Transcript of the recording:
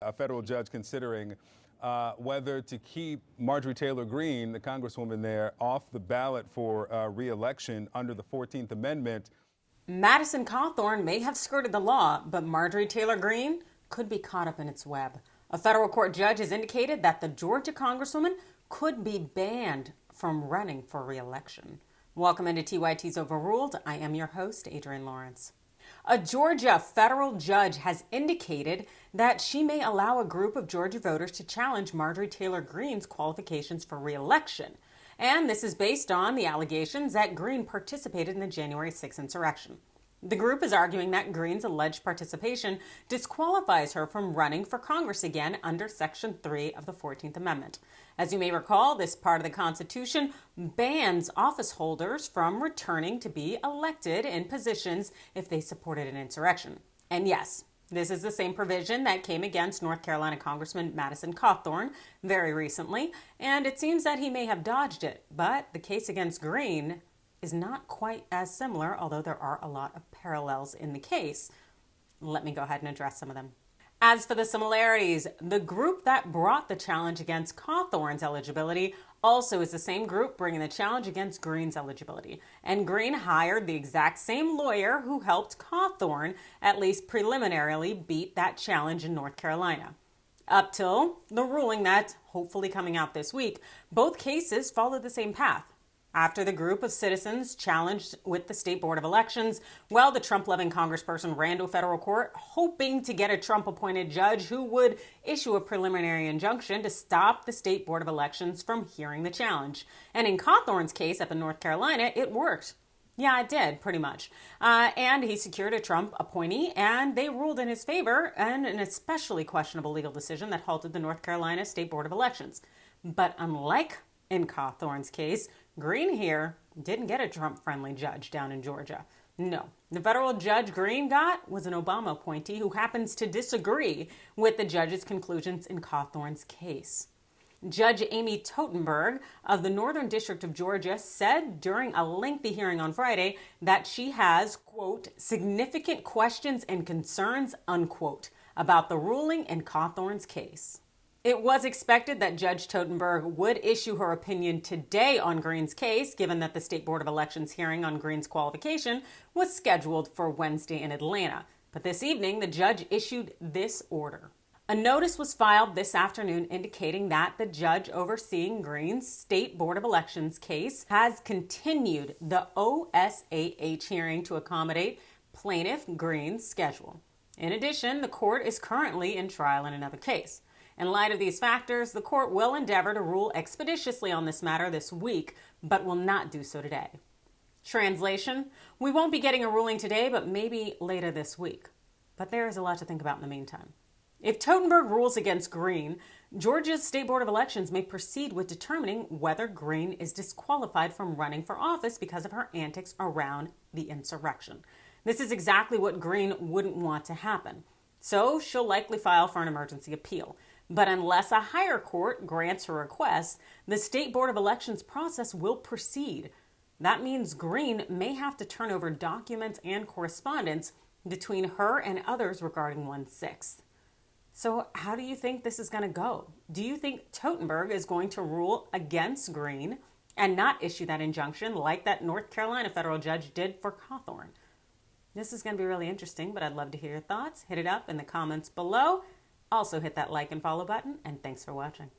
a federal judge considering whether to keep Marjorie Taylor Greene, the congresswoman there, off the ballot for re-election under the 14th Amendment. Madison Cawthorn may have skirted the law, but Marjorie Taylor Greene could be caught up in its web. A federal court judge has indicated that the Georgia congresswoman could be banned from running for re-election. Welcome into TYT's Overruled. I am your host, Adrienne Lawrence. A Georgia federal judge has indicated that she may allow a group of Georgia voters to challenge Marjorie Taylor Greene's qualifications for re-election. And this is based on the allegations that Greene participated in the January 6th insurrection. The group is arguing that Greene's alleged participation disqualifies her from running for Congress again under Section 3 of the 14th Amendment. As you may recall, this part of the Constitution bans office holders from returning to be elected in positions if they supported an insurrection. And yes, this is the same provision that came against North Carolina Congressman Madison Cawthorn very recently, and it seems that he may have dodged it. But the case against Greene is not quite as similar, although there are a lot of parallels in the case. Let me go ahead and address some of them. As for the similarities, the group that brought the challenge against Cawthorn's eligibility also is the same group bringing the challenge against Greene's eligibility. And Greene hired the exact same lawyer who helped Cawthorn at least preliminarily beat that challenge in North Carolina. Up till the ruling that's hopefully coming out this week, both cases followed the same path. After the group of citizens challenged with the State Board of Elections, well, the Trump-loving congressperson ran to a federal court hoping to get a Trump-appointed judge who would issue a preliminary injunction to stop the State Board of Elections from hearing the challenge. And in Cawthorn's case up in North Carolina, it worked. Yeah, it did, pretty much. And he secured a Trump appointee, and they ruled in his favor in an especially questionable legal decision that halted the North Carolina State Board of Elections. But unlike in Cawthorn's case, Greene here didn't get a Trump-friendly judge down in Georgia. No, the federal judge Greene got was an Obama appointee who happens to disagree with the judge's conclusions in Cawthorn's case. Judge Amy Totenberg of the Northern District of Georgia said during a lengthy hearing on Friday that she has, quote, significant questions and concerns, unquote, about the ruling in Cawthorn's case. It was expected that Judge Totenberg would issue her opinion today on Greene's case, given that the State Board of Elections hearing on Greene's qualification was scheduled for Wednesday in Atlanta. But this evening, the judge issued this order. A notice was filed this afternoon indicating that the judge overseeing Greene's State Board of Elections case has continued the OSAH hearing to accommodate plaintiff Greene's schedule. In addition, the court is currently in trial in another case. In light of these factors, the court will endeavor to rule expeditiously on this matter this week, but will not do so today. Translation: we won't be getting a ruling today, but maybe later this week. But there is a lot to think about in the meantime. If Totenberg rules against Greene, Georgia's State Board of Elections may proceed with determining whether Greene is disqualified from running for office because of her antics around the insurrection. This is exactly what Greene wouldn't want to happen. So she'll likely file for an emergency appeal. But unless a higher court grants her request, the State Board of Elections process will proceed. That means Greene may have to turn over documents and correspondence between her and others regarding 1/6. So how do you think this is going to go? Do you think Totenberg is going to rule against Greene and not issue that injunction like that North Carolina federal judge did for Cawthorn? This is going to be really interesting, but I'd love to hear your thoughts. Hit it up in the comments below. Also hit that like and follow button, and thanks for watching.